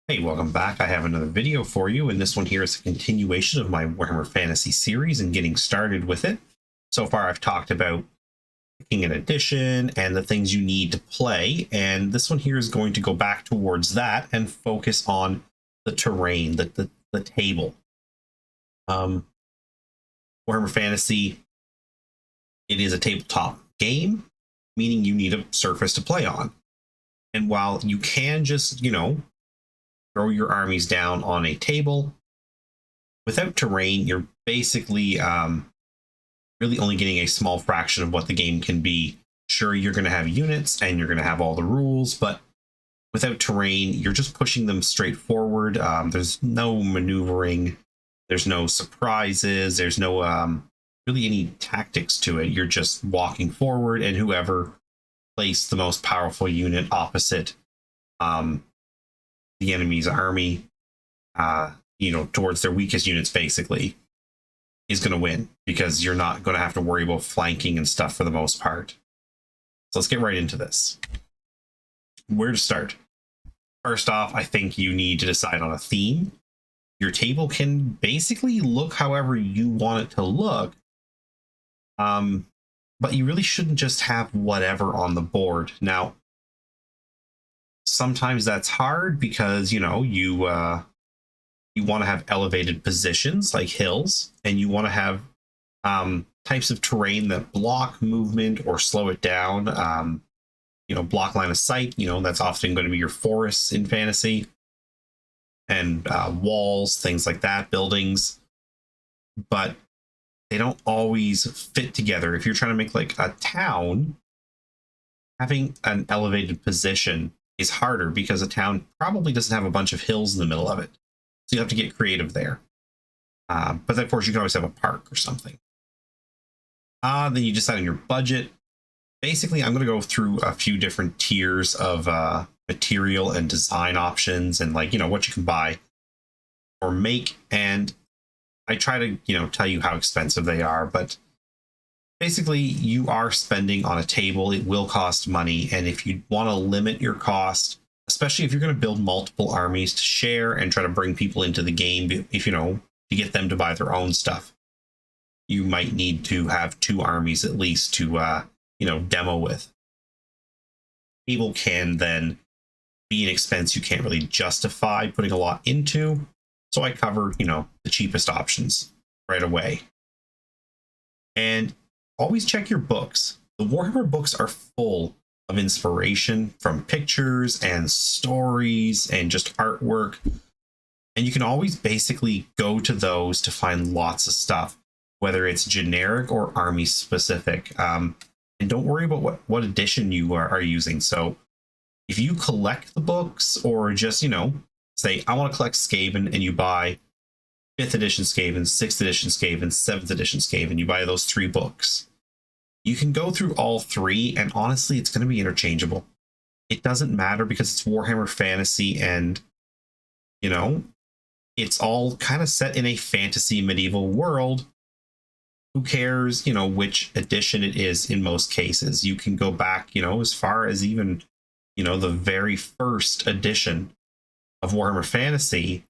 Hey, welcome back. I have another video for you, and this one here is a continuation of my Warhammer Fantasy series and getting started with it. So far, I've talked about picking an edition and the things you need to play, and this one here is going to go back towards that and focus on the terrain, the table. Warhammer Fantasy, it is a tabletop game, meaning you need a surface to play on. And while you can just, throw your armies down on a table, without terrain, you're basically really only getting a small fraction of what the game can be. Sure, you're going to have units and you're going to have all the rules, but without terrain, you're just pushing them straight forward. There's no maneuvering, there's no surprises, there's no really any tactics to it. You're just walking forward, and whoever placed the most powerful unit opposite the enemy's army, towards their weakest units, basically, is going to win, because you're not going to have to worry about flanking and stuff for the most part. So let's get right into this. Where to start? First off, I think you need to decide on a theme. Your table can basically look however you want it to look, but you really shouldn't just have whatever on the board. Now, sometimes that's hard because you want to have elevated positions like hills, and you want to have types of terrain that block movement or slow it down. Block line of sight. That's often going to be your forests in fantasy, and walls, things like that, buildings. But they don't always fit together. If you're trying to make like a town, having an elevated position is harder because a town probably doesn't have a bunch of hills in the middle of it. So you have to get creative there. But of course, you can always have a park or something. Then you decide on your budget. Basically, I'm going to go through a few different tiers of material and design options, and what you can buy or make. And I try to, tell you how expensive they are, but basically you are spending on a table. It will cost money. And if you want to limit your cost, especially if you're going to build multiple armies to share and try to bring people into the game, if to get them to buy their own stuff, you might need to have two armies at least to demo with. Table can then be an expense you can't really justify putting a lot into, so I cover the cheapest options right away. And always check your books. The Warhammer books are full of inspiration from pictures and stories and just artwork. And you can always basically go to those to find lots of stuff, whether it's generic or army specific. And don't worry about what edition you are using. So if you collect the books, or just, say, I want to collect Skaven, and you buy 5th edition Skaven, 6th edition Skaven, 7th edition Skaven, you buy those 3 books. You can go through all 3, and honestly, it's going to be interchangeable. It doesn't matter because it's Warhammer Fantasy, and, it's all kind of set in a fantasy medieval world. Who cares, which edition it is in most cases? You can go back, as far as even, the very first edition of Warhammer Fantasy,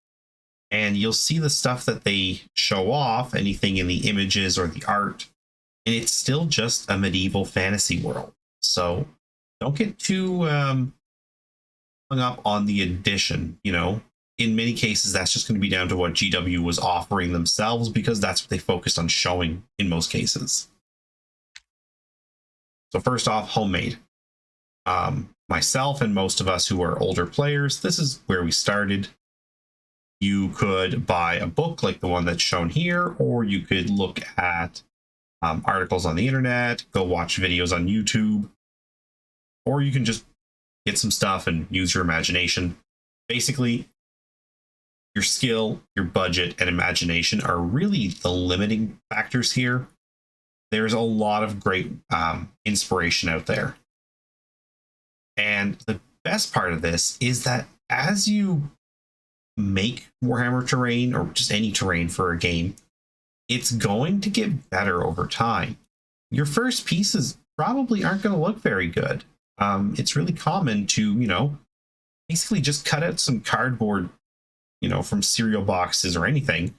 and you'll see the stuff that they show off, anything in the images or the art, and it's still just a medieval fantasy world. So don't get too hung up on the edition. In many cases, that's just going to be down to what GW was offering themselves, because that's what they focused on showing in most cases. So first off, homemade. Myself and most of us who are older players, this is where we started. You could buy a book like the one that's shown here, or you could look at articles on the internet, go watch videos on YouTube, or you can just get some stuff and use your imagination. Basically, your skill, your budget, and imagination are really the limiting factors here. There's a lot of great inspiration out there. And the best part of this is that as you make Warhammer terrain, or just any terrain for a game, it's going to get better over time. Your first pieces probably aren't going to look very good. It's really common to, basically just cut out some cardboard, from cereal boxes or anything,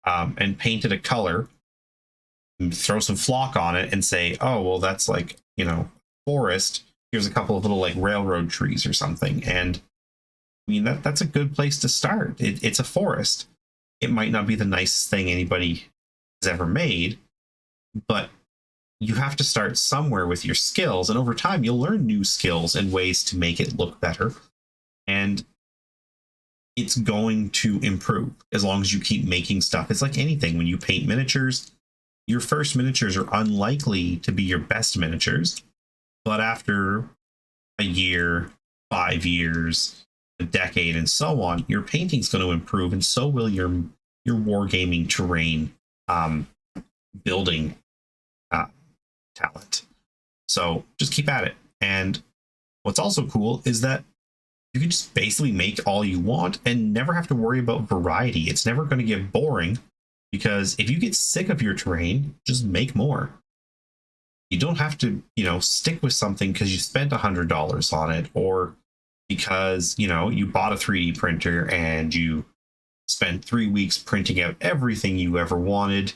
and paint it a color, and throw some flock on it and say, oh, well, that's like, forest. Here's a couple of little like railroad trees or something. And I mean, that's a good place to start. It's a forest. It might not be the nicest thing anybody has ever made, but you have to start somewhere with your skills. And over time, you'll learn new skills and ways to make it look better. And it's going to improve as long as you keep making stuff. It's like anything. When you paint miniatures, your first miniatures are unlikely to be your best miniatures. But after a year, 5 years, a decade, and so on, your painting's going to improve, and so will your wargaming terrain building talent. So just keep at it. And what's also cool is that you can just basically make all you want and never have to worry about variety. It's never going to get boring, because if you get sick of your terrain, just make more. You don't have to, stick with something because you spent $100 on it, or because, you bought a 3D printer and you spent 3 weeks printing out everything you ever wanted.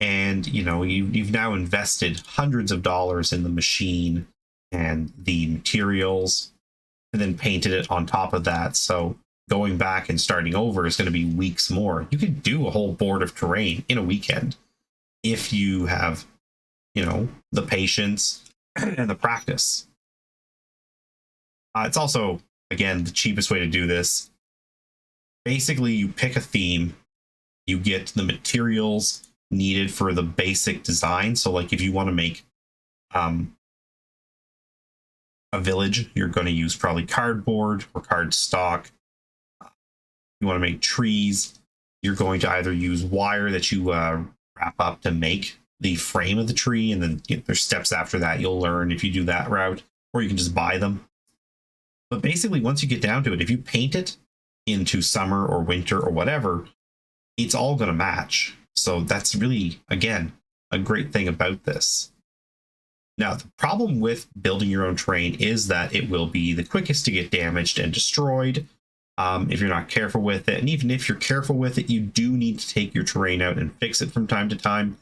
And, you've now invested hundreds of dollars in the machine and the materials, and then painted it on top of that. So going back and starting over is going to be weeks more. You could do a whole board of terrain in a weekend if you have, the patience and the practice. It's also, again, the cheapest way to do this. Basically, you pick a theme, you get the materials needed for the basic design. So, like, if you want to make a village, you're going to use probably cardboard or cardstock. You want to make trees, you're going to either use wire that you wrap up to make the frame of the tree, and then there's steps after that you'll learn if you do that route, or you can just buy them. But basically, once you get down to it, if you paint it into summer or winter or whatever, it's all going to match. So that's really, again, a great thing about this. Now, the problem with building your own terrain is that it will be the quickest to get damaged and destroyed if you're not careful with it. And even if you're careful with it, you do need to take your terrain out and fix it from time to time.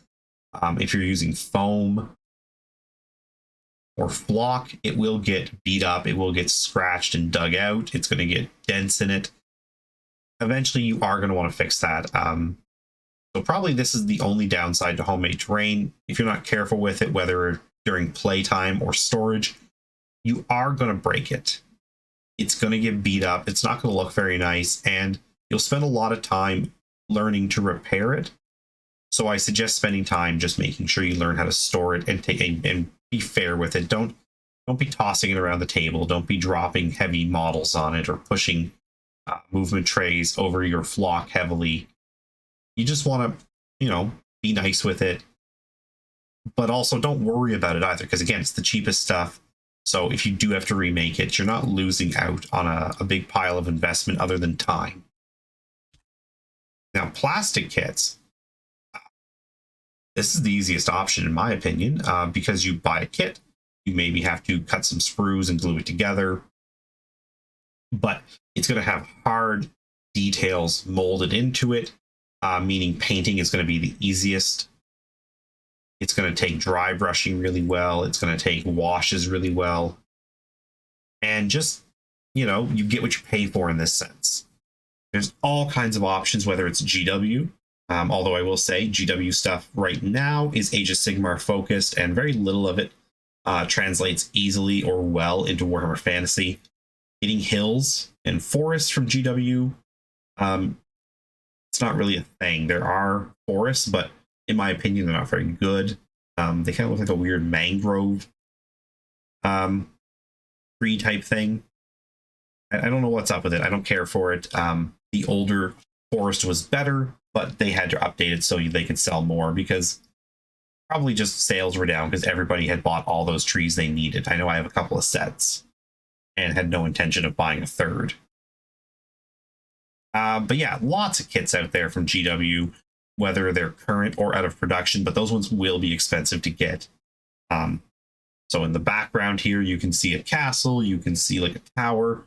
If you're using foam or flock, it will get beat up. It will get scratched and dug out. It's going to get dents in it. Eventually, you are going to want to fix that. So probably this is the only downside to homemade terrain. If you're not careful with it, whether during playtime or storage, you are going to break it. It's going to get beat up. It's not going to look very nice, and you'll spend a lot of time learning to repair it. So I suggest spending time just making sure you learn how to store it and be fair with it. Don't be tossing it around the table. Don't be dropping heavy models on it or pushing movement trays over your flock heavily. You just want to, be nice with it. But also don't worry about it either, because again, it's the cheapest stuff. So if you do have to remake it, you're not losing out on a big pile of investment other than time. Now, plastic kits. This is the easiest option, in my opinion, because you buy a kit. You maybe have to cut some sprues and glue it together. But it's going to have hard details molded into it, meaning painting is going to be the easiest. It's going to take dry brushing really well. It's going to take washes really well. And just, you get what you pay for in this sense. There's all kinds of options, whether it's GW. Although I will say GW stuff right now is Age of Sigmar focused, and very little of it translates easily or well into Warhammer Fantasy. Getting hills and forests from GW, it's not really a thing. There are forests, but in my opinion, they're not very good. They kind of look like a weird mangrove tree type thing. I don't know what's up with it. I don't care for it. The older forest was better, but they had to update it so they could sell more, because probably just sales were down because everybody had bought all those trees they needed. I know I have a couple of sets and had no intention of buying a third. But yeah, lots of kits out there from GW, whether they're current or out of production, but those ones will be expensive to get. So in the background here, you can see a castle, you can see like a tower.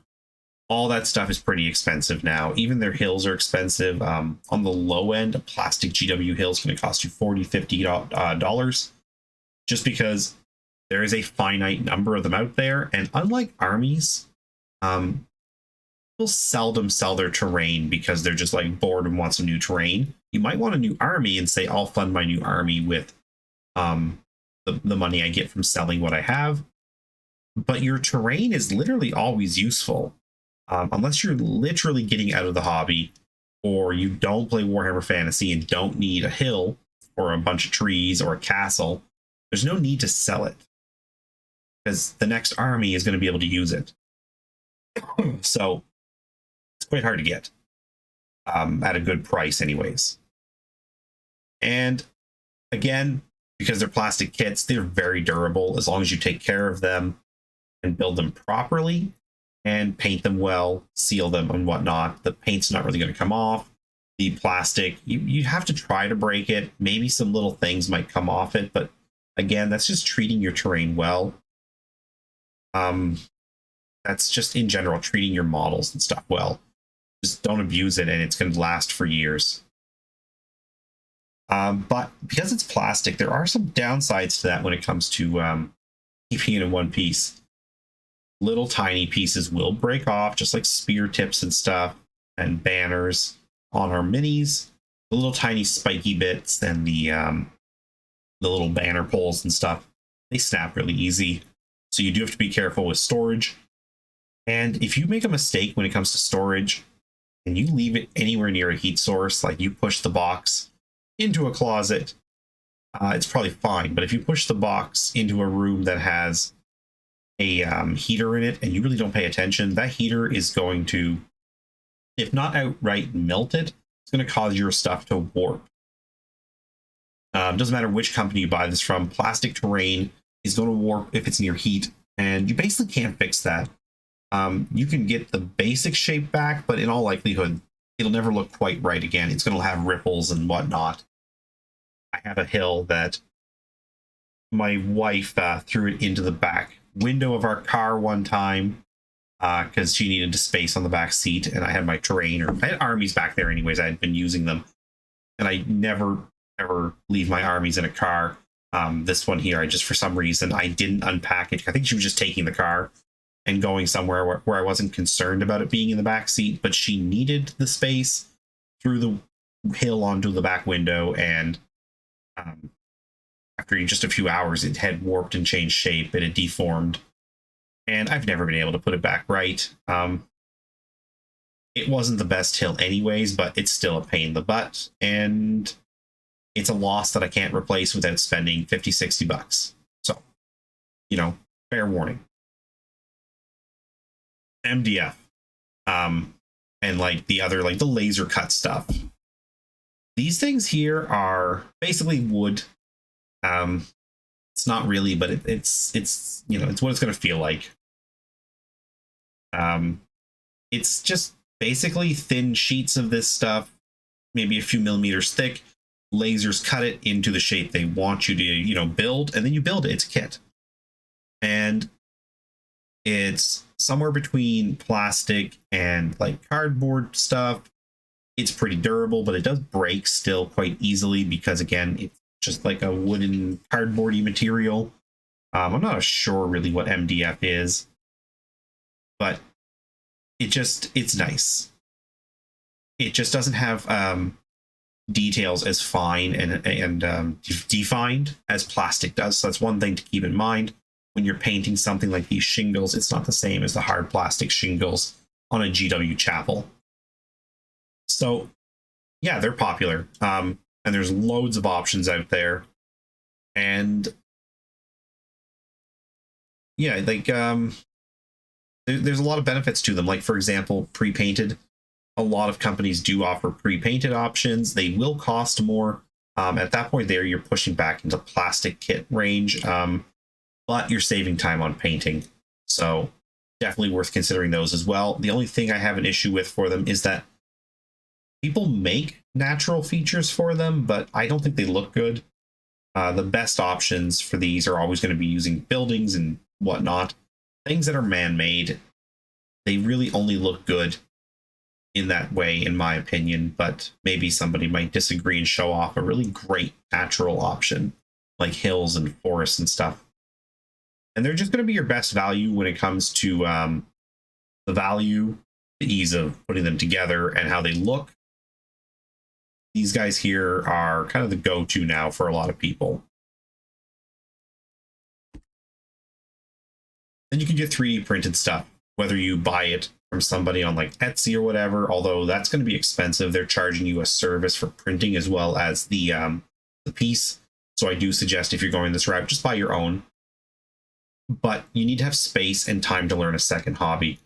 All that stuff is pretty expensive now. Even their hills are expensive. On the low end, a plastic GW hill is going to cost you $40-$50 just because there is a finite number of them out there. And unlike armies, people seldom sell their terrain because they're just like bored and want some new terrain. You might want a new army and say, I'll fund my new army with the money I get from selling what I have. But your terrain is literally always useful. Unless you're literally getting out of the hobby, or you don't play Warhammer Fantasy and don't need a hill or a bunch of trees or a castle, there's no need to sell it because the next army is going to be able to use it. So it's quite hard to get at a good price anyways. And again, because they're plastic kits, they're very durable as long as you take care of them and build them properly and paint them well, seal them and whatnot. The paint's not really going to come off. The plastic, you have to try to break it. Maybe some little things might come off it, but again, that's just treating your terrain well. That's just in general treating your models and stuff well. Just don't abuse it, and it's going to last for years. But because it's plastic, there are some downsides to that when it comes to keeping it in one piece. Little tiny pieces will break off, just like spear tips and stuff, and banners on our minis. The little tiny spiky bits and the little banner poles and stuff, they snap really easy. So you do have to be careful with storage. And if you make a mistake when it comes to storage, and you leave it anywhere near a heat source, like you push the box into a closet, it's probably fine. But if you push the box into a room that has a heater in it and you really don't pay attention, that heater is going to, if not outright melt it, it's going to cause your stuff to warp. Doesn't matter which company you buy this from, plastic terrain is going to warp if it's near heat, and you basically can't fix that. You can get the basic shape back, but in all likelihood, it'll never look quite right again. It's going to have ripples and whatnot. I have a hill that my wife threw it into the back window of our car one time because she needed space on the back seat, and I had my terrain, or I had armies back there anyways. I had been using them, and I never ever leave my armies in a car. This one here, I just, for some reason, I didn't unpack it. I think she was just taking the car and going somewhere where I wasn't concerned about it being in the back seat, but she needed the space, through the hill onto the back window, and after just a few hours, it had warped and changed shape, and it deformed, and I've never been able to put it back right. It wasn't the best hill anyways, but it's still a pain in the butt, and it's a loss that I can't replace without spending $50-$60. So, fair warning. MDF, and like the other, like the laser cut stuff. These things here are basically wood. It's not really, but it's it's what it's going to feel like. It's just basically thin sheets of this stuff, maybe a few millimeters thick. Lasers cut it into the shape they want you to, build, and then you build it. It's a kit. And it's somewhere between plastic and like cardboard stuff. It's pretty durable, but it does break still quite easily because, again, it's just like a wooden cardboardy material. I'm not sure really what MDF is, but it's nice. It just doesn't have details as fine and defined as plastic does. So that's one thing to keep in mind. When you're painting something like these shingles, it's not the same as the hard plastic shingles on a GW chapel. So yeah, they're popular. And there's loads of options out there. And yeah, like there's a lot of benefits to them. Like, for example, pre-painted. A lot of companies do offer pre-painted options. They will cost more. At that point there, you're pushing back into plastic kit range, but you're saving time on painting. So definitely worth considering those as well. The only thing I have an issue with for them is that people make natural features for them, but I don't think they look good. The best options for these are always going to be using buildings and whatnot. Things that are man-made, they really only look good in that way, in my opinion, but maybe somebody might disagree and show off a really great natural option like hills and forests and stuff. And they're just going to be your best value when it comes to the value, the ease of putting them together, and how they look. These guys here are kind of the go-to now for a lot of people. Then you can get 3D printed stuff, whether you buy it from somebody on like Etsy or whatever, although that's going to be expensive. They're charging you a service for printing as well as the piece. So I do suggest, if you're going this route, just buy your own. But you need to have space and time to learn a second hobby.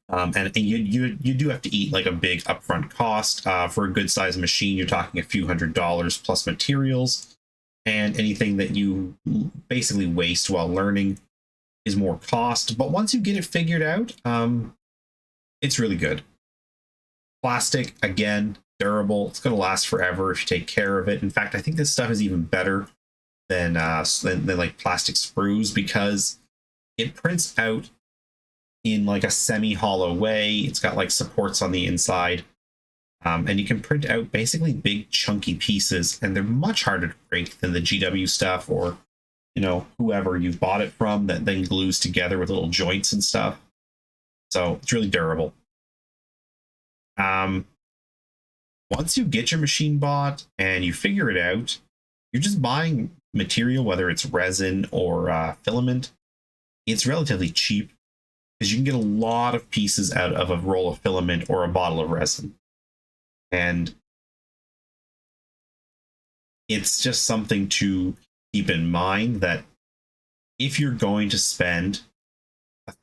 And you do have to eat like a big upfront cost. For a good sized machine, you're talking a few $100s plus materials, and anything that you basically waste while learning is more cost. But once you get it figured out, it's really good. Plastic, again, durable. It's going to last forever if you take care of it. In fact, I think this stuff is even better than like plastic sprues, because it prints out in like a semi-hollow way. It's got like supports on the inside, and you can print out basically big chunky pieces, and they're much harder to break than the GW stuff, or whoever you've bought it from, that then glues together with little joints and stuff. So it's really durable. Once you get your machine bought and you figure it out, you're just buying material, whether it's resin or filament. It's relatively cheap because you can get a lot of pieces out of a roll of filament or a bottle of resin. And it's just something to keep in mind, that if you're going to spend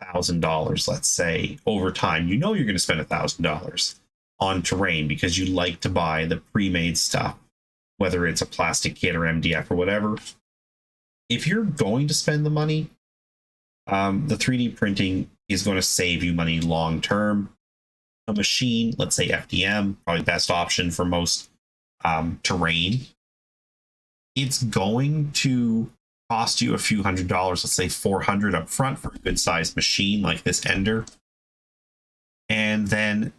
$1,000, let's say, over time, you're going to spend $1,000 on terrain because you like to buy the pre-made stuff, whether it's a plastic kit or MDF or whatever. If you're going to spend the money, the 3D printing is going to save you money long term. A machine, let's say FDM, probably best option for most terrain. It's going to cost you a few $100s, let's say $400 up front for a good sized machine like this Ender. And then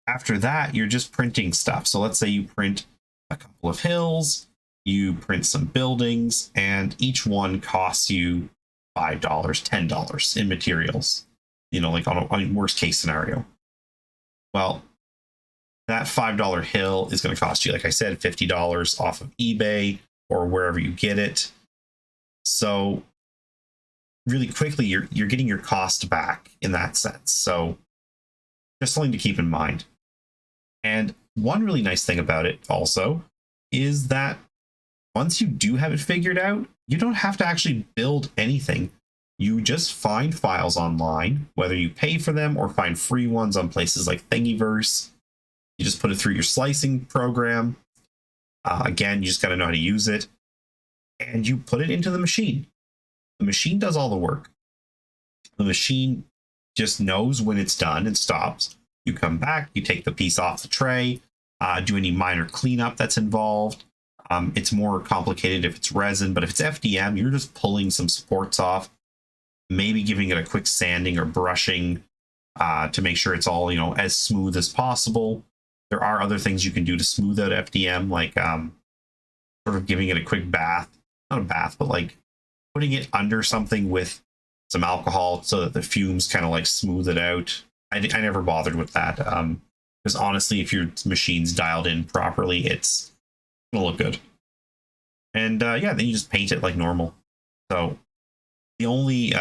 after that, you're just printing stuff. So let's say you print a couple of hills, you print some buildings, and each one costs you $5, $10 in materials, like on a worst case scenario. Well, that $5 hill is going to cost you, like I said, $50 off of eBay or wherever you get it. So really quickly, you're getting your cost back in that sense. So just something to keep in mind. And one really nice thing about it also is that once you do have it figured out, you don't have to actually build anything. You just find files online, whether you pay for them or find free ones on places like Thingiverse. You just put it through your slicing program. Again, you just got to know how to use it. And you put it into the machine. The machine does all the work. The machine just knows when it's done and stops. You come back, you take the piece off the tray, do any minor cleanup that's involved. It's more complicated if it's resin, but if it's FDM, you're just pulling some supports off, maybe giving it a quick sanding or brushing to make sure it's all, as smooth as possible. There are other things you can do to smooth out FDM, like sort of giving it a quick bath. Not a bath, but like putting it under something with some alcohol so that the fumes kind of like smooth it out. I never bothered with that because honestly, if your machine's dialed in properly, it's gonna look good. And yeah, then you just paint it like normal. So the only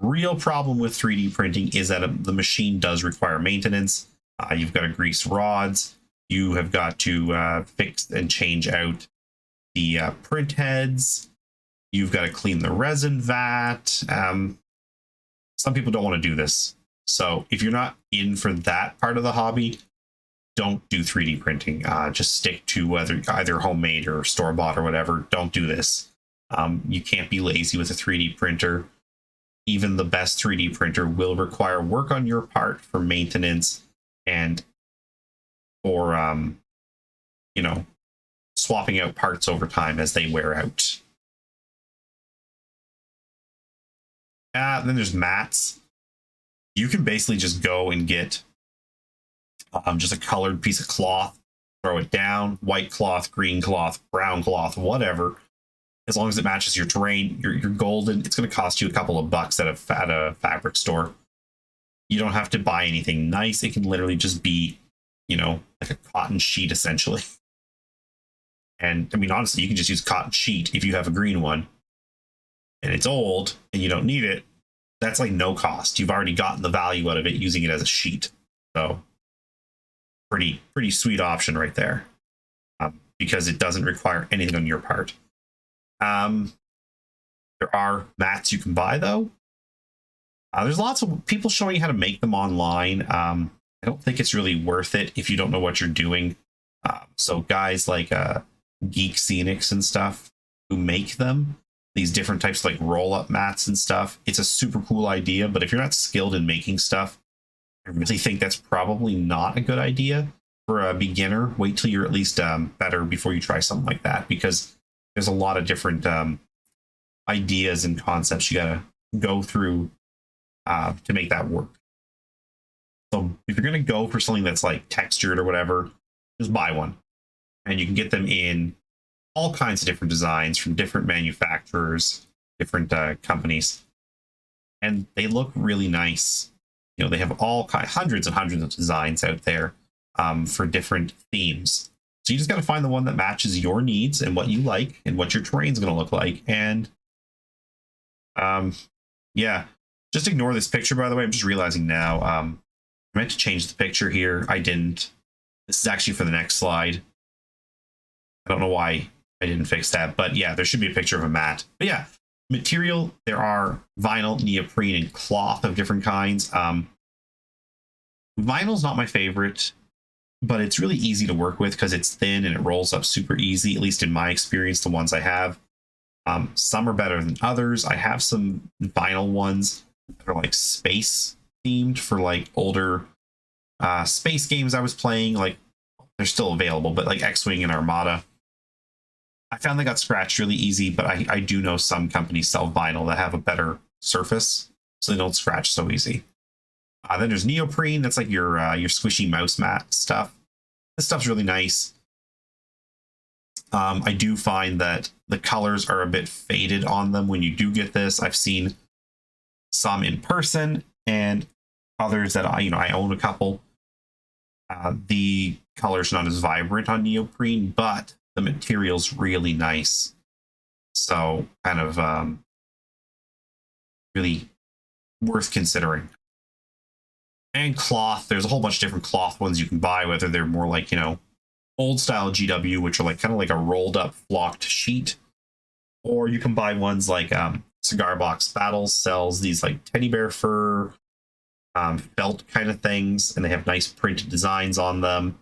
real problem with 3D printing is that the machine does require maintenance. You've got to grease rods. You have got to fix and change out the print heads. You've got to clean the resin vat. Some people don't want to do this. So if you're not in for that part of the hobby, don't do 3D printing. Just stick to either homemade or store-bought or whatever. Don't do this. You can't be lazy with a 3D printer. Even the best 3D printer will require work on your part for maintenance and for, swapping out parts over time as they wear out. Then there's mats. You can basically just go and get just a colored piece of cloth, throw it down, white cloth, green cloth, brown cloth, whatever. As long as it matches your terrain, you're golden. It's going to cost you a couple of bucks at a fabric store. You don't have to buy anything nice. It can literally just be, you know, like a cotton sheet essentially. And I mean, honestly, you can just use cotton sheet if you have a green one and it's old and you don't need it. That's like no cost. You've already gotten the value out of it using it as a sheet. So pretty sweet option right there, because it doesn't require anything on your part. There are mats you can buy though. There's lots of people showing you how to make them online. I don't think it's really worth it if you don't know what you're doing. So guys like Geek Scenics and stuff who make them, these different types of like roll-up mats and stuff, it's a super cool idea, but if you're not skilled in making stuff, I really think that's probably not a good idea for a beginner. Wait till you're at least better before you try something like that, because there's a lot of different ideas and concepts you gotta go through to make that work. So if you're gonna go for something that's like textured or whatever, just buy one. And you can get them in all kinds of different designs from different manufacturers, different companies. And they look really nice. You know, they have hundreds and hundreds of designs out there for different themes. So you just got to find the one that matches your needs and what you like and what your terrain's going to look like. And yeah, just ignore this picture, by the way. I'm just realizing now. I meant to change the picture here. I didn't. This is actually for the next slide. I don't know why I didn't fix that, but yeah, there should be a picture of a mat. But yeah, material, there are vinyl, neoprene, and cloth of different kinds. Vinyl's not my favorite, but it's really easy to work with because it's thin and it rolls up super easy, at least in my experience, the ones I have. Some are better than others. I have some vinyl ones that are like space themed for like older space games I was playing. Like, they're still available, but like X-Wing and Armada. I found they got scratched really easy, but I do know some companies sell vinyl that have a better surface, so they don't scratch so easy. Then there's neoprene. That's like your squishy mouse mat stuff. This stuff's really nice. I do find that the colors are a bit faded on them when you do get this. I've seen some in person and others that I own a couple. The color's not as vibrant on neoprene, but the material's really nice. So kind of really worth considering. And cloth, there's a whole bunch of different cloth ones you can buy, whether they're more like, old style GW, which are like kind of like a rolled up flocked sheet, or you can buy ones like Cigar Box Battles sells these like teddy bear fur felt kind of things, and they have nice printed designs on them.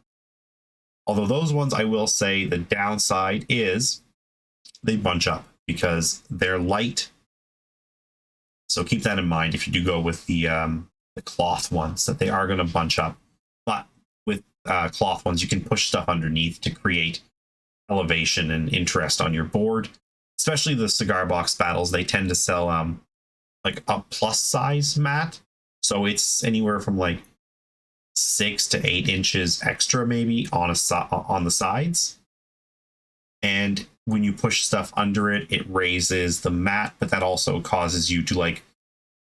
Although those ones, I will say the downside is they bunch up because they're light. So keep that in mind if you do go with the cloth ones, that they are going to bunch up. But with cloth ones, you can push stuff underneath to create elevation and interest on your board. Especially the Cigar Box Battles, they tend to sell like a plus size mat. So it's anywhere from like 6 to 8 inches extra maybe on the sides. And when you push stuff under it, it raises the mat, but that also causes you to, like,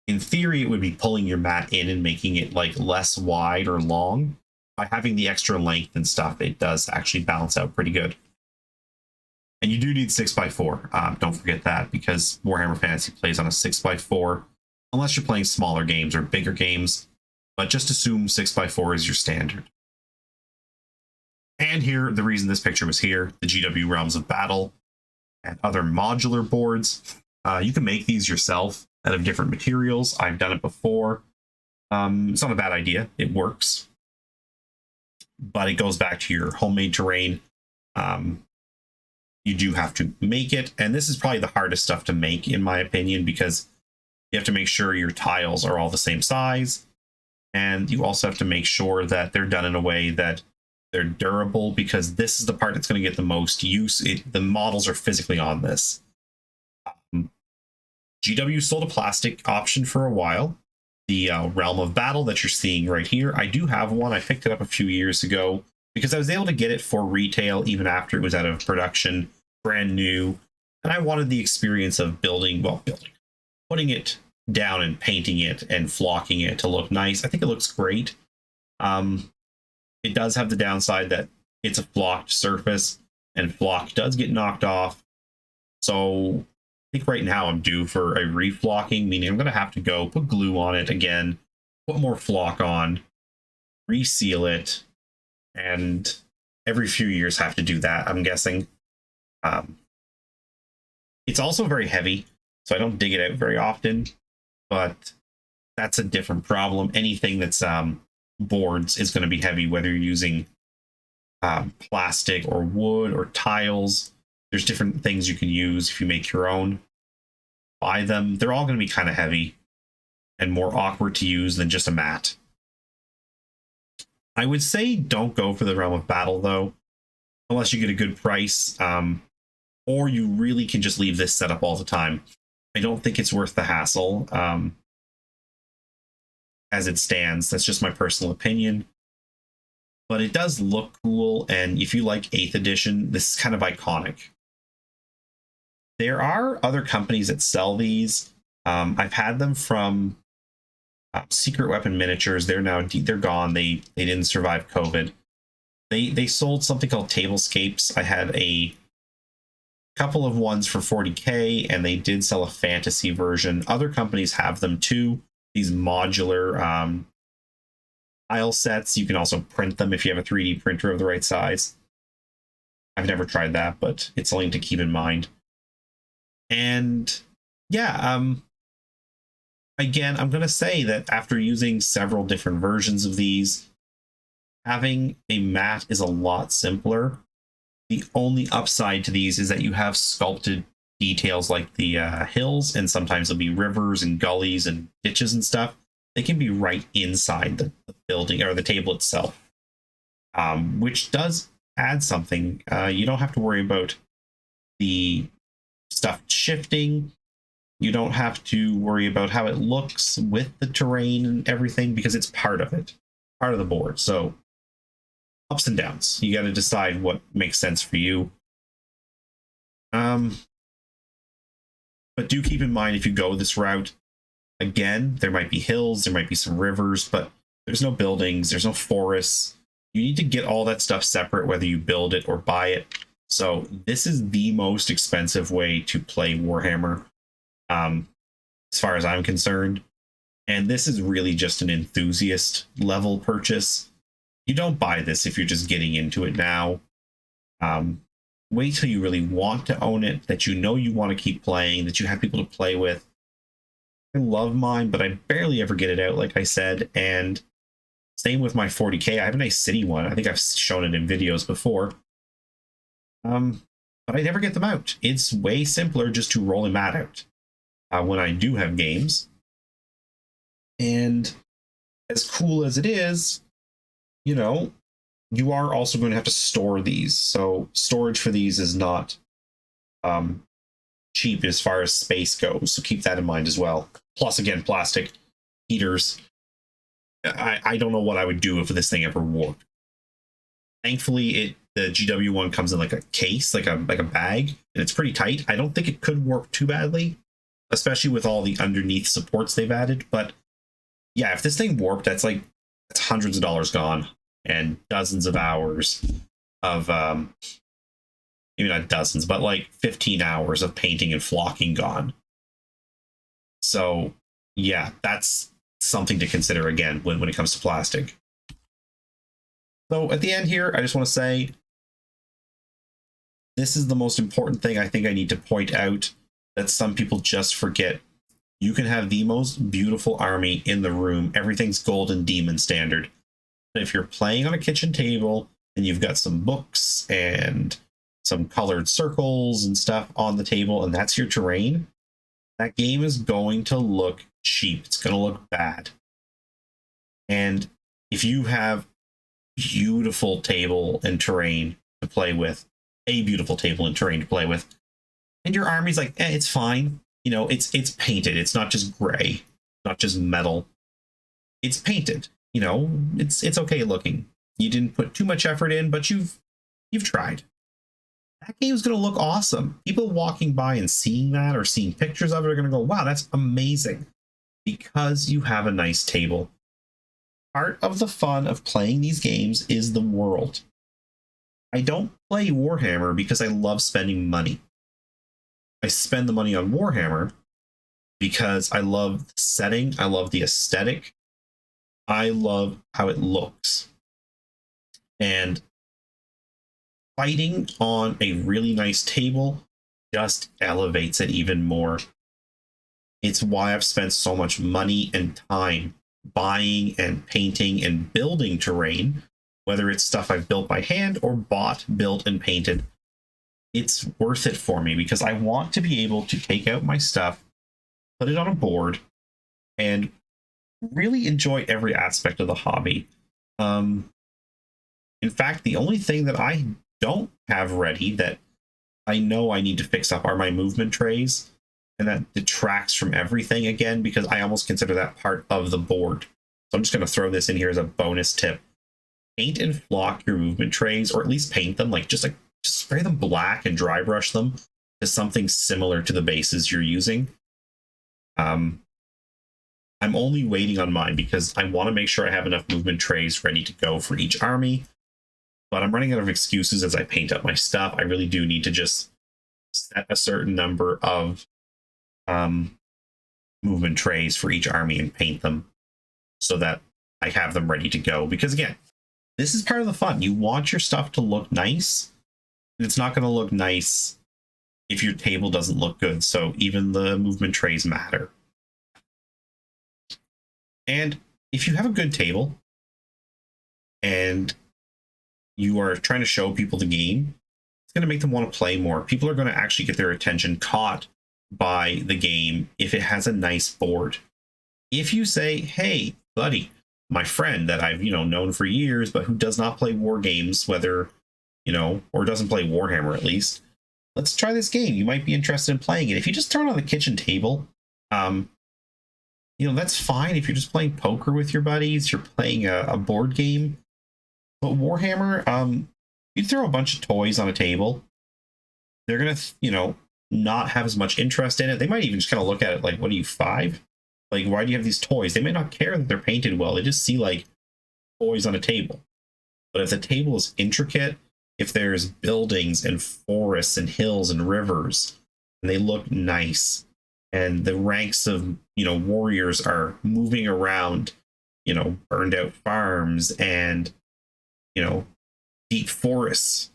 in theory, it would be pulling your mat in and making it like less wide or long. By having the extra length and stuff, it does actually balance out pretty good. And you do need 6x4. Don't forget that, because Warhammer Fantasy plays on a 6x4, unless you're playing smaller games or bigger games. But just assume 6x4 is your standard. And here, the reason this picture was here, the GW Realms of Battle and other modular boards. You can make these yourself out of different materials. I've done it before. It's not a bad idea. It works. But it goes back to your homemade terrain. You do have to make it. And this is probably the hardest stuff to make, in my opinion, because you have to make sure your tiles are all the same size. And you also have to make sure that they're done in a way that they're durable, because this is the part that's going to get the most use. The models are physically on this. GW sold a plastic option for a while. The Realm of Battle that you're seeing right here, I do have one. I picked it up a few years ago because I was able to get it for retail even after it was out of production, brand new. And I wanted the experience of putting it down and painting it and flocking it to look nice. I think it looks great. It does have the downside that it's a flocked surface, and flock does get knocked off. So I think right now I'm due for a reflocking, meaning I'm going to have to go put glue on it again, put more flock on, reseal it, and every few years have to do that, I'm guessing. It's also very heavy, so I don't dig it out very often, but that's a different problem. Anything that's boards is going to be heavy, whether you're using plastic or wood or tiles. There's different things you can use if you make your own. Buy them. They're all going to be kind of heavy and more awkward to use than just a mat. I would say don't go for the Realm of Battle, though, unless you get a good price, or you really can just leave this set up all the time. I don't think it's worth the hassle as it stands. That's just my personal opinion. But it does look cool, and if you like 8th edition, this is kind of iconic. There are other companies that sell these. I've had them from Secret Weapon Miniatures. They're gone. They didn't survive COVID. They sold something called Tablescapes. I had a couple of ones for 40K, and they did sell a fantasy version. Other companies have them too. These modular tile sets. You can also print them if you have a 3D printer of the right size. I've never tried that, but it's something to keep in mind. And yeah, again, I'm going to say that after using several different versions of these, having a mat is a lot simpler. The only upside to these is that you have sculpted details like the hills, and sometimes there'll be rivers and gullies and ditches and stuff. They can be right inside the building or the table itself, which does add something. You don't have to worry about the stuff shifting. You don't have to worry about how it looks with the terrain and everything, because it's part of it, part of the board. So ups and downs. You got to decide what makes sense for you. But do keep in mind, if you go this route, again, there might be hills, there might be some rivers, but there's no buildings, there's no forests. You need to get all that stuff separate, whether you build it or buy it. So this is the most expensive way to play Warhammer, as far as I'm concerned. And this is really just an enthusiast level purchase. You don't buy this if you're just getting into it now. Wait till you really want to own it, that you know you want to keep playing, that you have people to play with. I love mine, but I barely ever get it out, like I said. And same with my 40K. I have a nice city one. I think I've shown it in videos before. But I never get them out. It's way simpler just to roll a mat out when I do have games. And as cool as it is, you know, you are also going to have to store these. So storage for these is not cheap as far as space goes. So keep that in mind as well. Plus, again, plastic heaters. I don't know what I would do if this thing ever warped. Thankfully, the GW one comes in like a case, like a bag, and it's pretty tight. I don't think it could warp too badly, especially with all the underneath supports they've added. But yeah, if this thing warped, that's hundreds of dollars gone and dozens of hours of maybe not dozens, but like 15 hours of painting and flocking gone. So yeah, that's something to consider again when it comes to plastic. So at the end here, I just want to say this is the most important thing I think I need to point out, that some people just forget. You can have the most beautiful army in the room. Everything's golden demon standard. But if you're playing on a kitchen table and you've got some books and some colored circles and stuff on the table, and that's your terrain, that game is going to look cheap. It's going to look bad. And if you have beautiful table and terrain to play with, a beautiful table and terrain to play with, and your army's like, it's fine, you know, it's painted. It's not just gray, not just metal. It's painted. You know, it's okay looking. You didn't put too much effort in, but you've tried. That game's going to look awesome. People walking by and seeing that or seeing pictures of it are going to go, wow, that's amazing, because you have a nice table. Part of the fun of playing these games is the world. I don't play Warhammer because I love spending money. I spend the money on Warhammer because I love the setting, I love the aesthetic, I love how it looks. And fighting on a really nice table just elevates it even more. It's why I've spent so much money and time buying and painting and building terrain, whether it's stuff I've built by hand or bought, built, and painted. It's worth it for me because I want to be able to take out my stuff, put it on a board, and really enjoy every aspect of the hobby. In fact, the only thing that I don't have ready that I know I need to fix up are my movement trays, and that detracts from everything again because I almost consider that part of the board. So I'm just going to throw this in here as a bonus tip. Paint and flock your movement trays, or at least paint them, just spray them black and dry brush them to something similar to the bases you're using. I'm only waiting on mine because I want to make sure I have enough movement trays ready to go for each army. But I'm running out of excuses as I paint up my stuff. I really do need to just set a certain number of movement trays for each army and paint them so that I have them ready to go. Because again, this is part of the fun. You want your stuff to look nice. It's not going to look nice if your table doesn't look good. So even the movement trays matter. And if you have a good table and you are trying to show people the game, it's going to make them want to play more. People are going to actually get their attention caught by the game if it has a nice board. If you say, hey, buddy, my friend that I've, known for years, but who does not play war games, whether, or doesn't play Warhammer at least, let's try this game. You might be interested in playing it. If you just turn on the kitchen table, that's fine. If you're just playing poker with your buddies, you're playing a board game. But Warhammer, you throw a bunch of toys on a table, they're going to, not have as much interest in it. They might even just kind of look at it like, what are you, 5? Like, why do you have these toys? They may not care that they're painted well. They just see, like, toys on a table. But if the table is intricate, if there's buildings and forests and hills and rivers, and they look nice, and the ranks of, warriors are moving around, burned out farms and, deep forests,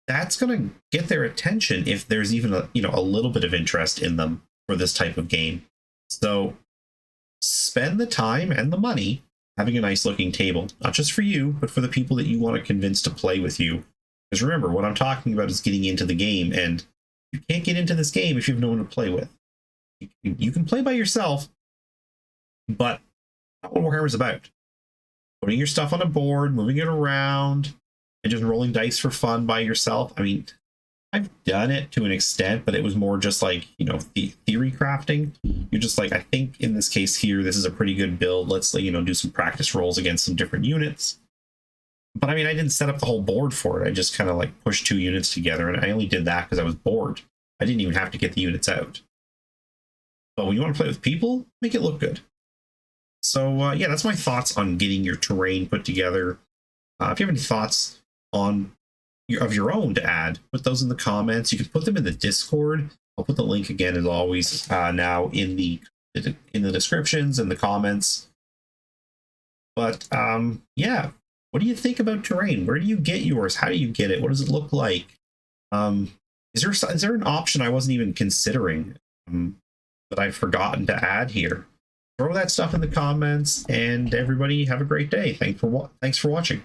that's going to get their attention if there's even a little bit of interest in them for this type of game. So spend the time and the money having a nice looking table, not just for you, but for the people that you want to convince to play with you. Because remember, what I'm talking about is getting into the game, and you can't get into this game if you have no one to play with. You can play by yourself, but that's not what Warhammer's about. Putting your stuff on a board, moving it around, and just rolling dice for fun by yourself. I mean, I've done it to an extent, but it was more just like, theory crafting. You're just like, I think in this case here, this is a pretty good build. Let's, do some practice rolls against some different units. But I mean, I didn't set up the whole board for it. I just kind of pushed 2 units together, and I only did that because I was bored. I didn't even have to get the units out. But when you want to play with people, make it look good. So yeah, that's my thoughts on getting your terrain put together. If you have any thoughts of your own to add, put those in the comments. You can put them in the Discord. I'll put the link again as always now in the descriptions and the comments. But yeah, what do you think about terrain? Where do you get yours? How do you get it? What does it look like? Is there an option I wasn't even considering that I've forgotten to add here? Throw that stuff in the comments, and everybody have a great day. Thanks for watching.